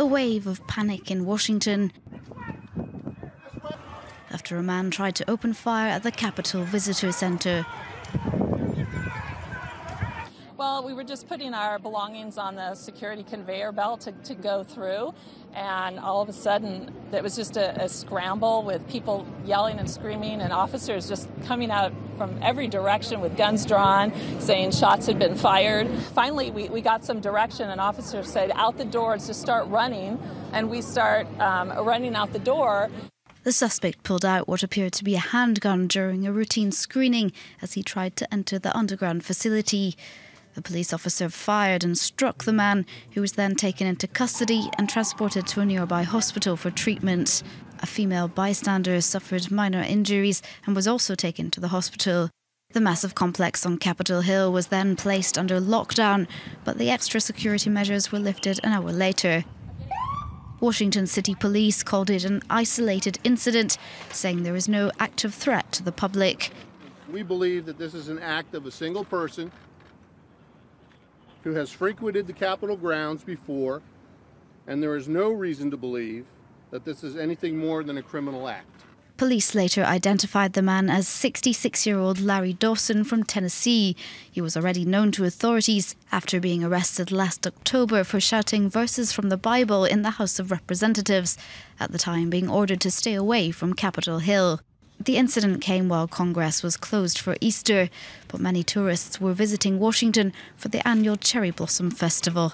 a wave of panic in Washington after a man tried to open fire at the Capitol Visitor Center. Well, we were just putting our belongings on the security conveyor belt to go through, and all of a sudden there was just a scramble with people yelling and screaming and officers just coming out from every direction with guns drawn, saying shots had been fired. Finally, we got some direction, and officers said, out the doors, to start running, and we start running out the door. The suspect pulled out what appeared to be a handgun during a routine screening as he tried to enter the underground facility. A police officer fired and struck the man, who was then taken into custody and transported to a nearby hospital for treatment. A female bystander suffered minor injuries and was also taken to the hospital. The massive complex on Capitol Hill was then placed under lockdown, but the extra security measures were lifted an hour later. Washington City Police called it an isolated incident, saying there is no active threat to the public. We believe that this is an act of a single person who has frequented the Capitol grounds before, and there is no reason to believe that this is anything more than a criminal act. Police later identified the man as 66-year-old Larry Dawson from Tennessee. He was already known to authorities after being arrested last October for shouting verses from the Bible in the House of Representatives, at the time being ordered to stay away from Capitol Hill. The incident came while Congress was closed for Easter, but many tourists were visiting Washington for the annual Cherry Blossom Festival.